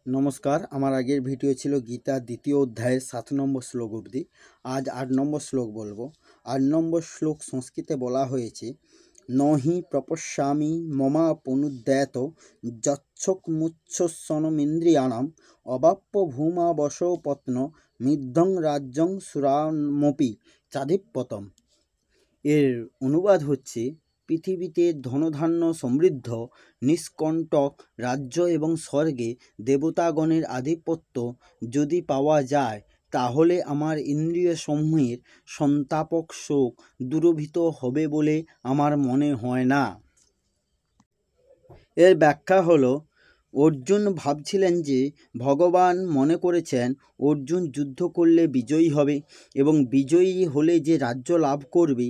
নমস্কার। আমার আগের ভিডিও ছিল গীতার দ্বিতীয় অধ্যায়ের 7 নম্বর শ্লোক অবধি। আজ 8 নম্বর শ্লোক বলবো। 8 নম্বর শ্লোক সংস্কৃতে বলা হয়েছে, নহি প্রপশ্যামি মমা পনুদ্যাত যচ্ছকমুচ্ছসনমিন্দ্রিয়াণাম অবাপ্য ভূমা বশো পত্ন মিদ্ধং রাজ্যং সুরামপি চাধিপতম। এর অনুবাদ হচ্ছে, পৃথিবীতে ধনধান্য সমৃদ্ধ নিষ্কণ্টক রাজ্য এবং স্বর্গে দেবতাগণের আধিপত্য যদি পাওয়া যায়, তাহলে আমার ইন্দ্রিয়সমূহের সন্তাপক শোক দূরীভূত হবে বলে আমার মনে হয় না। এর ব্যাখ্যা হলো, অর্জুন ভাবছিলেন যে ভগবান মনে করেছেন অর্জুন যুদ্ধ করলে বিজয়ী হবে এবং বিজয়ী হলে যে রাজ্য লাভ করবে,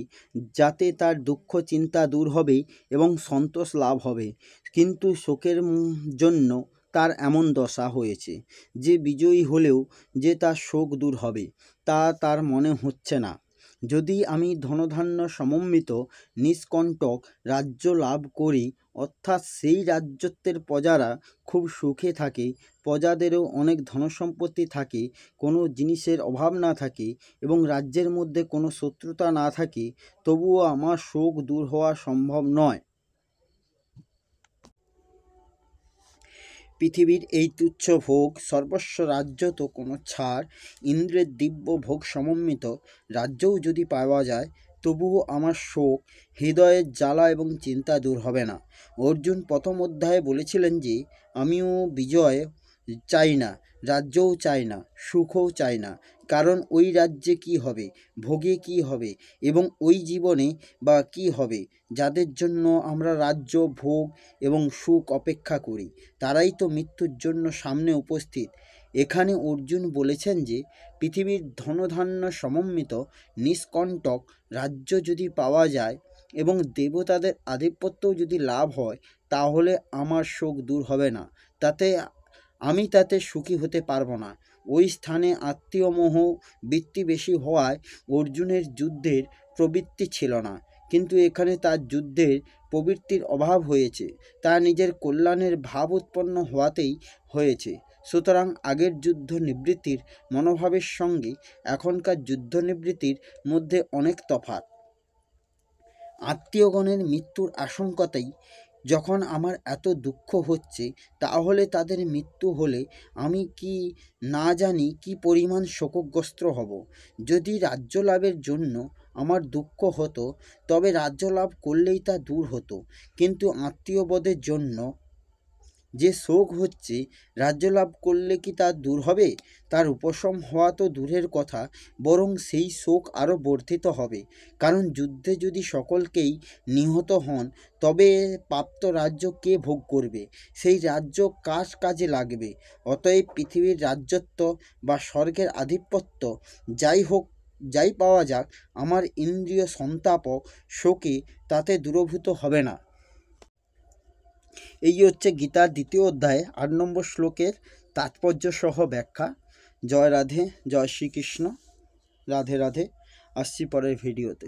যাতে তার দুঃখ চিন্তা দূর হবে এবং সন্তোষ লাভ হবে। কিন্তু শোকের জন্য তার এমন দশা হয়েছে যে বিজয়ী হলেও যে তার শোক দূর হবে তা তার মনে হচ্ছে না। যদি আমি ধনধান্য সমন্বিত নিষ্কণ্টক রাজ্য লাভ করি, অর্থাৎ সেই রাজ্যত্বের প্রজারা খুব সুখে থাকে, প্রজাদেরও অনেক ধনসম্পত্তি থাকে, কোনো জিনিসের অভাব না থাকে এবং রাজ্যের মধ্যে কোনো শত্রুতা না থাকে, তবুও আমার শোক দূর হওয়া সম্ভব নয়। পৃথিবীর এই তুচ্ছ ভোগ, সর্বস্ব রাজ্য তো কোনো ছাড়, ইন্দ্রের দিব্য ভোগ সমন্বিত রাজ্যও যদি পাওয়া যায়, তবুও আমার শোক, হৃদয়ের জ্বালা এবং চিন্তা দূর হবে না। অর্জুন প্রথম অধ্যায়ে বলেছিলেন যে আমিও বিজয় চাই না, রাজ্যও চাই না, সুখও চাই না, কারণ ওই রাজ্যে কি হবে, ভোগে কি হবে এবং ওই জীবনে বা কি হবে। যাদের জন্য আমরা রাজ্য, ভোগ এবং সুখ অপেক্ষা করি, তারাই তো মৃত্যুর জন্য সামনে উপস্থিত। এখানে অর্জুন বলেছেন যে পৃথিবীর ধনধান্য সমন্বিত নিষ্কণ্টক রাজ্য যদি পাওয়া যায় এবং দেবতাদের আধিপত্যও যদি লাভ হয়, তাহলে আমার শোক দূর হবে না, আমি তাতে সুখী হতে পারবো না। ওই স্থানে আত্মীয় মোহ বৃত্তি বেশি হওয়ায় অর্জুনের যুদ্ধের প্রবৃত্তি ছিল না, কিন্তু এখানে তার যুদ্ধের প্রবৃত্তির অভাব হয়েছে, তার নিজের কল্যাণের ভাব উৎপন্ন হওয়াতেই হয়েছে। সুতরাং আগের যুদ্ধ নিবৃত্তির মনোভাবের সঙ্গে এখনকার যুদ্ধ নিবৃত্তির মধ্যে অনেক তফাৎ। আত্মীয়গণের মৃত্যুর আশঙ্কাতেই যখন আমার এত দুঃখ হচ্ছে, তাহলে তাদের মৃত্যু হলে আমি কি না জানি কি পরিমাণ শোকগ্রস্ত হব। যদি রাজ্য লাভের জন্য আমার দুঃখ হতো, তবে রাজ্য লাভ করলেই তা দূর হতো, কিন্তু আত্মীয়বদের জন্য যে শোক হচ্ছে, রাজ্য লাভ করলে কি তা দূর হবে? তার উপশম হওয়া তো দূরের কথা, বরং সেই শোক আরও বর্ধিত হবে। কারণ যুদ্ধে যদি সকলকেই নিহত হন, তবে প্রাপ্ত রাজ্য কে ভোগ করবে? সেই রাজ্য কার কাজে লাগবে? অতএব পৃথিবীর রাজ্যত্ব বা স্বর্গের আধিপত্য যাই হোক, যাই পাওয়া যাক, আমার ইন্দ্রিয় সন্তাপক শোকে তাতে দূরীভূত হবে না। এই হচ্ছে গীতার দ্বিতীয় অধ্যায়ে 8 নম্বর শ্লোকের তাৎপর্য সহ ব্যাখ্যা। জয় রাধে, জয় শ্রীকৃষ্ণ, রাধে রাধে। আসছি পরের ভিডিওতে।